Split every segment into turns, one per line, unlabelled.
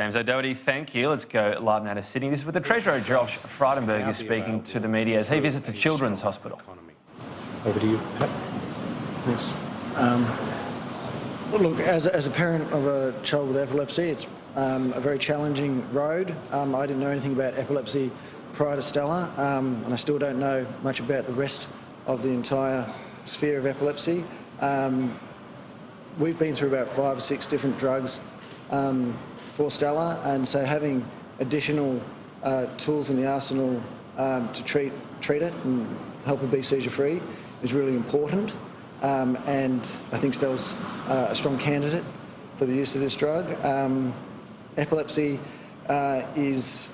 James O'Doherty, thank you. Let's go live now to Sydney. This is with the Treasurer, Josh Frydenberg, speaking to the media as he visits a children's hospital.
Over to you, Pat.
Thanks. Well, look, as a parent of a child with epilepsy, it's a very challenging road. I didn't know anything about epilepsy prior to Stella, and I still don't know much about the rest of the entire sphere of epilepsy. We've been through about 5 or 6 different drugs for Stella, and so having additional tools in the arsenal to treat it and help her be seizure-free is really important. And I think Stella's a strong candidate for the use of this drug. Epilepsy is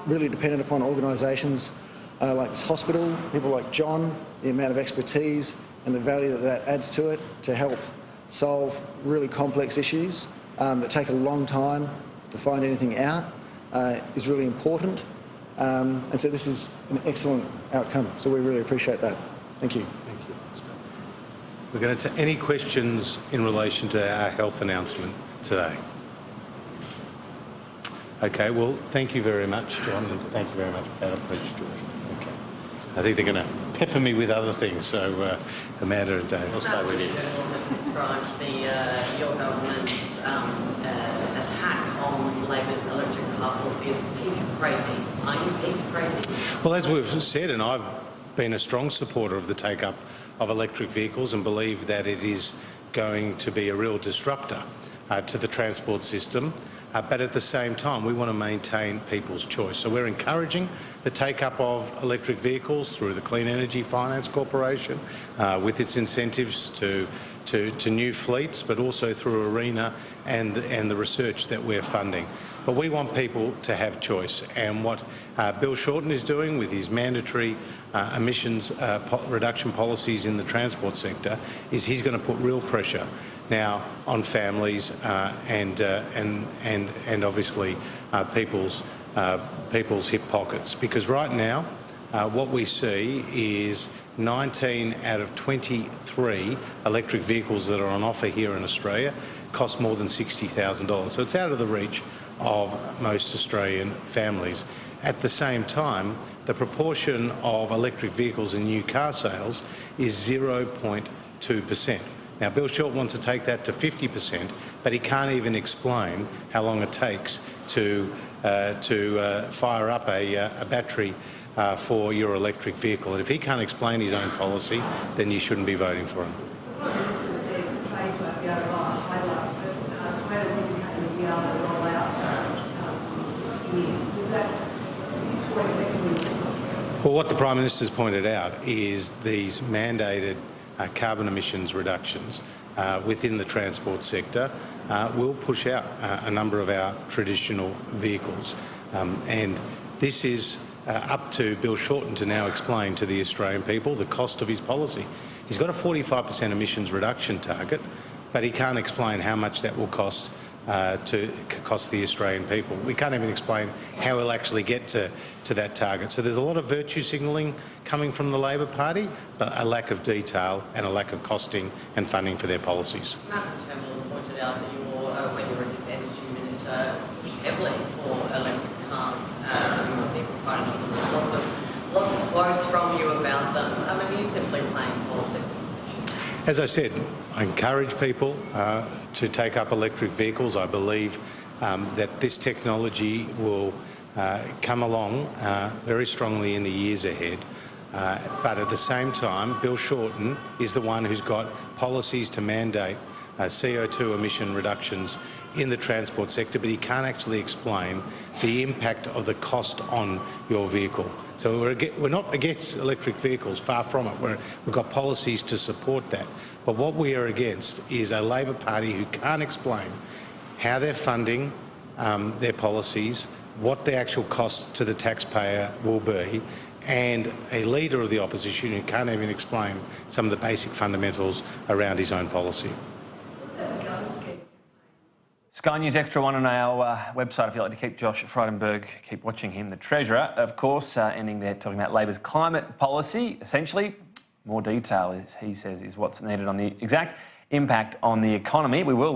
really dependent upon organisations like this hospital, people like John, the amount of expertise and the value that adds to it to help solve really complex issues that take a long time to find anything out is really important. And so this is an excellent outcome, so we really appreciate that. Thank you.
Thank you. We're going to take any questions in relation to our health announcement today. Okay, well, thank you very much, John, and thank you very much, Pat. I appreciate it. Okay. I think they're going to pepper me with other things, so Amanda and Dave, I'll start with you.
Has described your government's attack on Labor's electric car policy as peak crazy. Are you peak crazy?
Well, as we've said, and I've been a strong supporter of the take-up of electric vehicles and believe that it is going to be a real disruptor to the transport system. But at the same time, we want to maintain people's choice. So we're encouraging the take-up of electric vehicles through the Clean Energy Finance Corporation with its incentives to new fleets, but also through ARENA and the research that we're funding. But we want people to have choice, and what Bill Shorten is doing with his mandatory emissions reduction policies in the transport sector is he's going to put real pressure now on families and obviously people's hip pockets, because right now what we see is 19 out of 23 electric vehicles that are on offer here in Australia cost more than $60,000. So it's out of the reach of most Australian families. At the same time, the proportion of electric vehicles in new car sales is 0.2%. Now, Bill Short wants to take that to 50%, but he can't even explain how long it takes to fire up a battery for your electric vehicle. And if he can't explain his own policy, then you shouldn't be voting for him.
The Minister says the trades won't be able to highlights that Tomatoes indicated will be able to roll out in 6 years. Is that what effectively?
Well, what the Prime Minister's pointed out is these mandated carbon emissions reductions within the transport sector will push out a number of our traditional vehicles. And this is up to Bill Shorten to now explain to the Australian people the cost of his policy. He's got a 45% emissions reduction target, but he can't explain how much that will cost the Australian people. We can't even explain how he'll actually get to that target. So there's a lot of virtue signalling coming from the Labor Party, but a lack of detail and a lack of costing and funding for their policies.
Malcolm Turnbull has pointed out that when you were his energy minister, pushed heavily for electric cars. People quite lots of quotes from you about them. I mean, are you simply playing politics on this issue?
As I said, I encourage people to take up electric vehicles. I believe that this technology will come along very strongly in the years ahead. But at the same time, Bill Shorten is the one who's got policies to mandate CO2 emission reductions in the transport sector, but he can't actually explain the impact of the cost on your vehicle. So we're not against electric vehicles, far from it. We've got policies to support that. But what we are against is a Labor Party who can't explain how they're funding their policies, what the actual cost to the taxpayer will be, and a leader of the opposition who can't even explain some of the basic fundamentals around his own policy.
Sky News Extra 1 on our website if you'd like to keep Josh Frydenberg, keep watching him, the Treasurer. Of course, ending there talking about Labor's climate policy. Essentially, more detail, as he says, is what's needed on the exact impact on the economy. We will